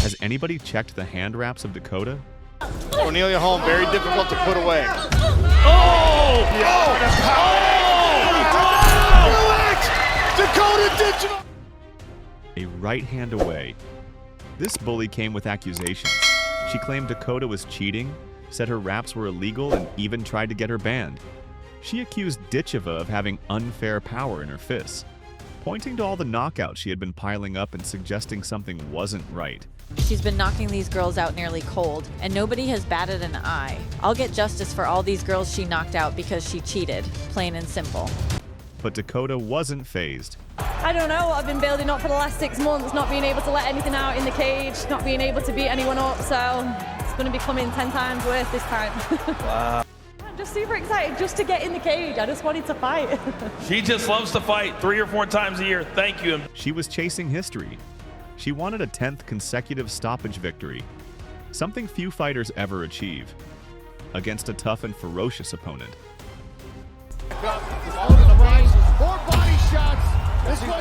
Has anybody checked the hand wraps of Dakota? Cornelia Holm, very difficult to put away. Oh! Yeah. Dakota Ditcheva! A right hand away. This bully came with accusations. She claimed Dakota was cheating, said her wraps were illegal, and even tried to get her banned. She accused Ditcheva of having unfair power in her fists, pointing to all the knockouts she had been piling up and suggesting something wasn't right. She's been knocking these girls out nearly cold, and nobody has batted an eye. I'll get justice for all these girls she knocked out because she cheated, plain and simple. But Dakota wasn't fazed. I don't know what I've been building up for the last 6 months, not being able to let anything out in the cage, not being able to beat anyone up, so it's going to be coming 10 times worse this time. Wow. I'm just super excited just to get in the cage. I just wanted to fight. She just loves to fight 3 or 4 times a year. Thank you. She was chasing history. She wanted a 10th consecutive stoppage victory, something few fighters ever achieve, against a tough and ferocious opponent. All to the right, 4 body shots. This one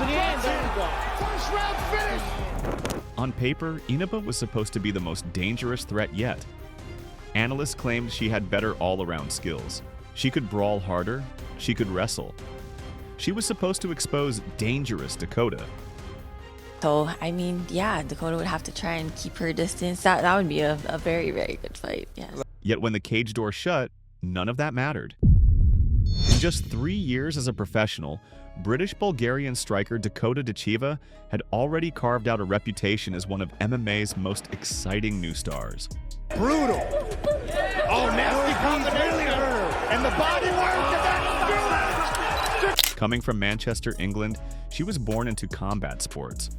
first round finish. On paper, Inaba was supposed to be the most dangerous threat yet. Analysts claimed she had better all-around skills. She could brawl harder, she could wrestle. She was supposed to expose dangerous Dakota. So, I mean, yeah, Dakota would have to try and keep her distance. That would be a very, very good fight, yes. Yet when the cage door shut, none of that mattered. In just 3 years as a professional, British-Bulgarian striker Dakota Ditcheva had already carved out a reputation as one of MMA's most exciting new stars. Brutal. Oh, nasty combination. And the body work. Coming from Manchester, England, she was born into combat sports.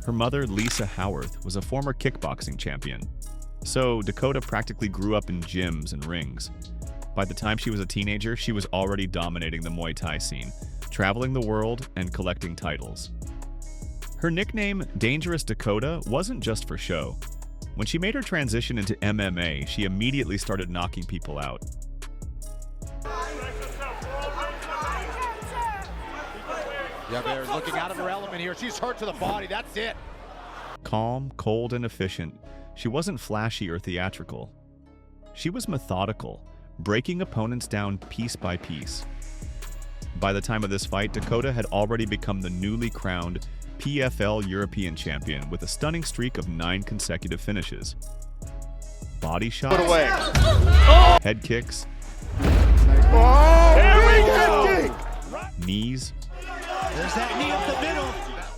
Her mother, Lisa Howarth, was a former kickboxing champion. So Dakota practically grew up in gyms and rings. By the time she was a teenager, she was already dominating the Muay Thai scene, traveling the world and collecting titles. Her nickname, Dangerous Dakota, wasn't just for show. When she made her transition into MMA, she immediately started knocking people out. Yeah, they're looking out of her element here. She's hurt to the body. That's it. Calm, cold, and efficient, she wasn't flashy or theatrical. She was methodical, breaking opponents down piece by piece. By the time of this fight, Dakota had already become the newly crowned PFL European champion with a stunning streak of 9 consecutive finishes. Body shots, Put away. head kicks, knees, There's that knee up the middle.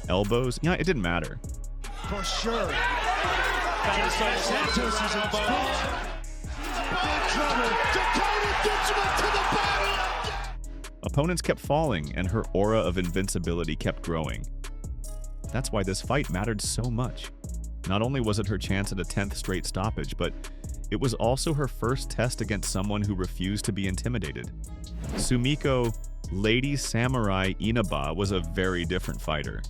elbows. Yeah, it didn't matter. For sure. Santos is involved. Big trouble. Dakota Ditcheva to the body. Opponents kept falling, and her aura of invincibility kept growing. That's why this fight mattered so much. Not only was it her chance at a 10th straight stoppage, but it was also her first test against someone who refused to be intimidated. Sumiko Lady Samurai Inaba was a very different fighter.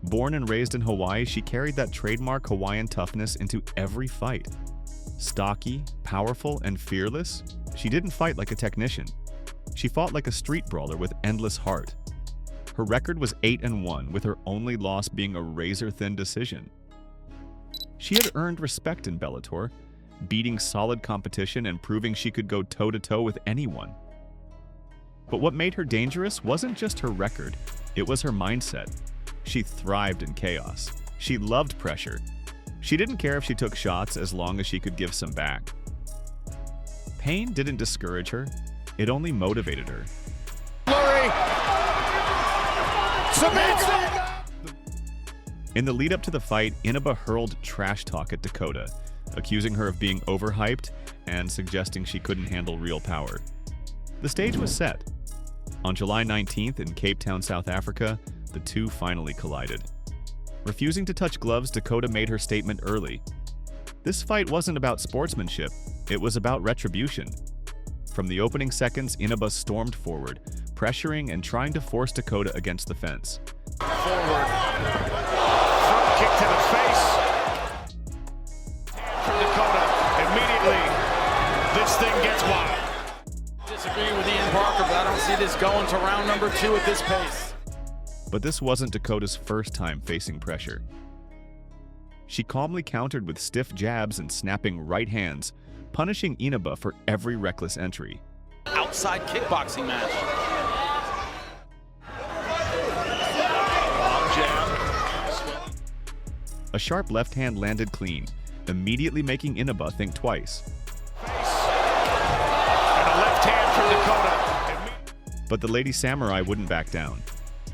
Born and raised in Hawaii, she carried that trademark Hawaiian toughness into every fight. Stocky, powerful, and fearless, she didn't fight like a technician. She fought like a street brawler with endless heart. Her record was 8-1, with her only loss being a razor-thin decision. She had earned respect in Bellator, beating solid competition and proving she could go toe-to-toe with anyone. But what made her dangerous wasn't just her record, it was her mindset. She thrived in chaos. She loved pressure. She didn't care if she took shots as long as she could give some back. Pain didn't discourage her, it only motivated her. In the lead up to the fight, Inaba hurled trash talk at Dakota, accusing her of being overhyped and suggesting she couldn't handle real power. The stage was set. On July 19th in Cape Town, South Africa, the two finally collided. Refusing to touch gloves, Dakota made her statement early. This fight wasn't about sportsmanship, it was about retribution. From the opening seconds, Inaba stormed forward, pressuring and trying to force Dakota against the fence. Forward. Front kick to the face. From Dakota. Immediately, this thing gets wild. Disagree with Ian Parker, but I don't see this going to round number 2 at this pace. But this wasn't Dakota's first time facing pressure. She calmly countered with stiff jabs and snapping right hands, punishing Inaba for every reckless entry. Outside kickboxing match. A sharp left hand landed clean, immediately making Inaba think twice. And a left hand from Dakota. But the Lady Samurai wouldn't back down.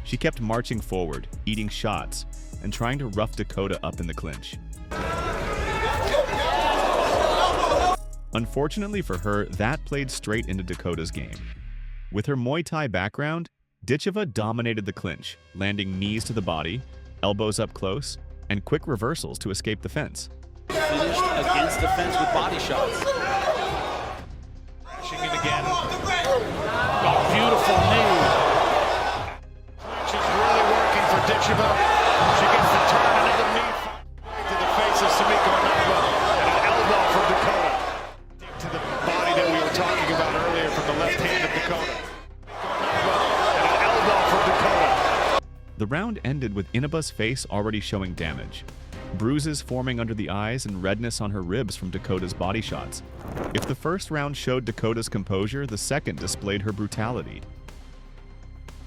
She kept marching forward, eating shots, and trying to rough Dakota up in the clinch. Unfortunately for her, that played straight into Dakota's game. With her Muay Thai background, Ditcheva dominated the clinch, landing knees to the body, elbows up close, and quick reversals to escape the fence. Finished against the fence with body shots. Crashing in again. Oh, beautiful knee. She's really working for Ditcheva. She gets the turn, another knee to the face of Sumiko Inaba, and an elbow from Dakota. To the body that we were talking about earlier from the left hand of Dakota. And an elbow from Dakota. The round ended with Inaba's face already showing damage, bruises forming under the eyes and redness on her ribs from Dakota's body shots. If the first round showed Dakota's composure, the second displayed her brutality.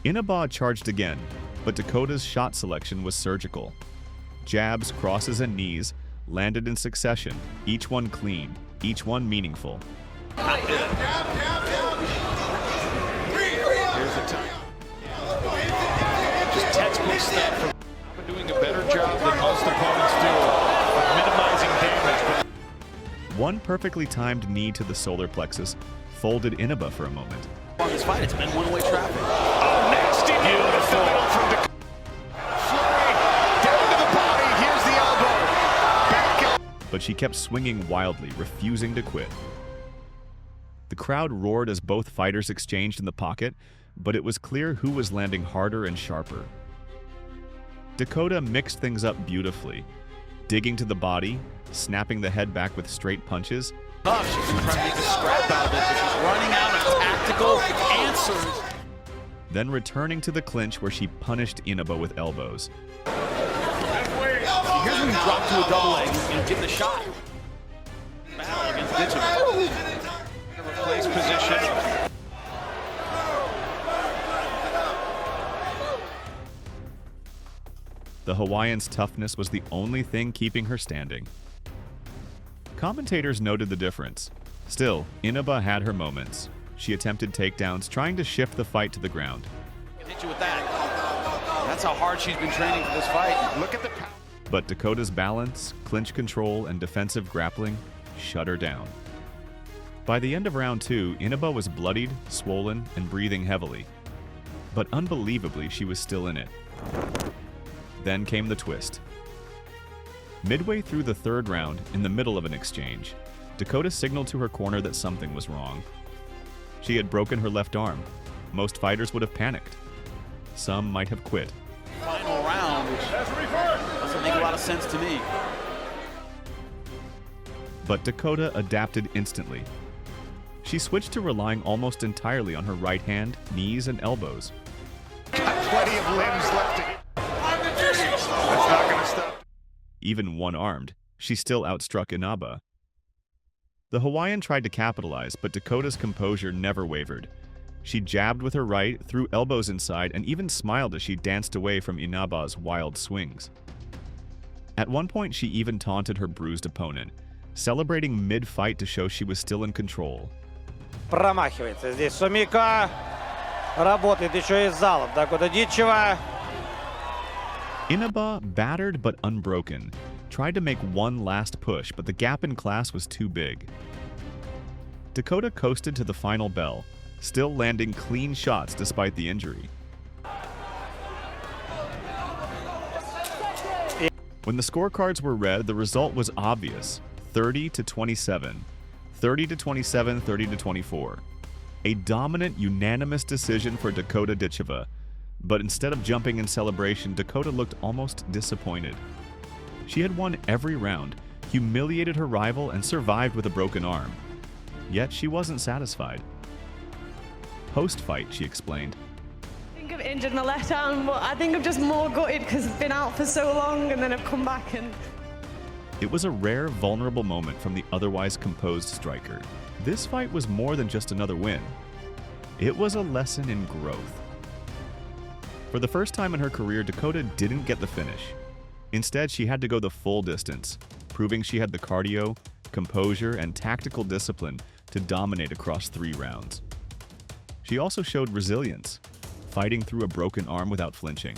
Inaba charged again, but Dakota's shot selection was surgical. Jabs, crosses, and knees landed in succession, each one clean, each one meaningful. Here's the time. Just textbook stuff. I've been doing a better job than most opponents do of minimizing damage. One perfectly timed knee to the solar plexus folded Inaba for a moment. On this fight, it's been one-way traffic. Oh, nasty knee to the middle from Dakota. Flurry, down to the body. Here's the elbow. Back. But she kept swinging wildly, refusing to quit. The crowd roared as both fighters exchanged in the pocket, but it was clear who was landing harder and sharper. Dakota mixed things up beautifully, digging to the body, snapping the head back with straight punches. She's trying to make a scrap out of it, but she's running out of tactical answers. Then returning to the clinch where she punished Inaba with elbows. Here's when you drop to a double leg and give the shot. Battle against Ditcheva. Replace position. The Hawaiian's toughness was the only thing keeping her standing. Commentators noted the difference. Still, Inaba had her moments. She attempted takedowns, trying to shift the fight to the ground. Can hit you with that. That's how hard she's been training for this fight. Look at the power. But Dakota's balance, clinch control, and defensive grappling shut her down. By the end of round 2, Inaba was bloodied, swollen, and breathing heavily. But unbelievably, she was still in it. Then came the twist. Midway through the third round, in the middle of an exchange, Dakota signaled to her corner that something was wrong. She had broken her left arm. Most fighters would have panicked. Some might have quit. Final round, which doesn't make a lot of sense to me. But Dakota adapted instantly. She switched to relying almost entirely on her right hand, knees, and elbows. Got plenty of limbs left to hit. That's not going to stop. Even one-armed, she still outstruck Inaba. The Hawaiian tried to capitalize, but Dakota's composure never wavered. She jabbed with her right, threw elbows inside, and even smiled as she danced away from Inaba's wild swings. At one point, she even taunted her bruised opponent, celebrating mid-fight to show she was still in control. Промахивается здесь Сумико. Работает еще и с залом. Dakota Ditcheva. Inaba, battered but unbroken, tried to make one last push, but the gap in class was too big. Dakota coasted to the final bell, still landing clean shots despite the injury. When the scorecards were read, the result was obvious: 30-27, 30-27, 30-24. A dominant, unanimous decision for Dakota Ditcheva. But instead of jumping in celebration, Dakota looked almost disappointed. She had won every round, humiliated her rival, and survived with a broken arm. Yet she wasn't satisfied. Post-fight, she explained, I think I've injured my left arm, but I think I'm just more gutted because I've been out for so long and then I've come back and It was a rare, vulnerable moment from the otherwise composed striker. This fight was more than just another win. It was a lesson in growth. For the first time in her career, Dakota didn't get the finish. Instead, she had to go the full distance, proving she had the cardio, composure, and tactical discipline to dominate across 3 rounds. She also showed resilience, fighting through a broken arm without flinching.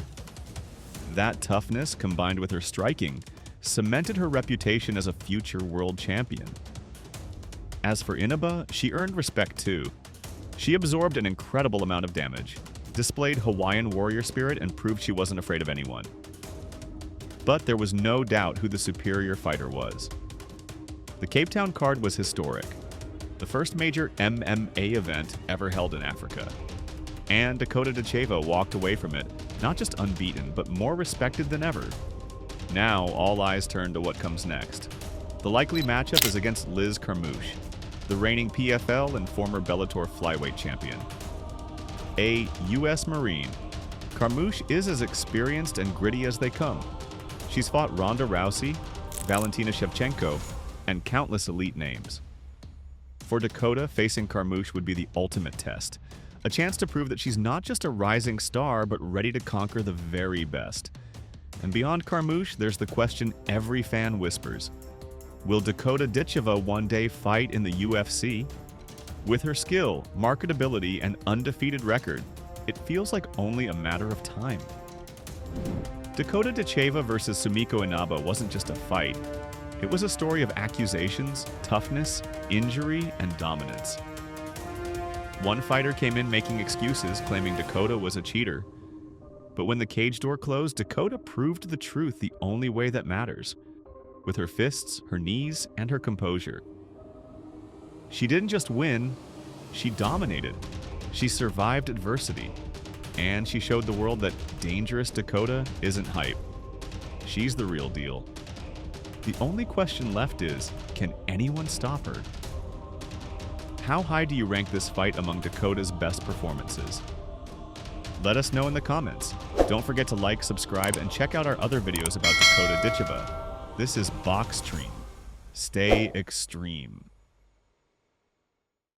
That toughness, combined with her striking, cemented her reputation as a future world champion. As for Inaba, she earned respect too. She absorbed an incredible amount of damage, displayed Hawaiian warrior spirit, and proved she wasn't afraid of anyone. But there was no doubt who the superior fighter was. The Cape Town card was historic, the first major MMA event ever held in Africa. And Dakota Ditcheva walked away from it, not just unbeaten, but more respected than ever. Now, all eyes turn to what comes next. The likely matchup is against Liz Carmouche, the reigning PFL and former Bellator flyweight champion. A U.S. Marine, Carmouche is as experienced and gritty as they come. She's fought Ronda Rousey, Valentina Shevchenko, and countless elite names. For Dakota, facing Carmouche would be the ultimate test, a chance to prove that she's not just a rising star, but ready to conquer the very best. And beyond Carmouche, there's the question every fan whispers. Will Dakota Ditcheva one day fight in the UFC? With her skill, marketability, and undefeated record, it feels like only a matter of time. Dakota Ditcheva versus Sumiko Inaba wasn't just a fight. It was a story of accusations, toughness, injury, and dominance. One fighter came in making excuses, claiming Dakota was a cheater. But when the cage door closed, Dakota proved the truth the only way that matters, with her fists, her knees, and her composure. She didn't just win, she dominated. She survived adversity. And she showed the world that dangerous Dakota isn't hype. She's the real deal. The only question left is, can anyone stop her? How high do you rank this fight among Dakota's best performances? Let us know in the comments. Don't forget to like, subscribe, and check out our other videos about Dakota Ditcheva. This is BoXtreme. Stay extreme.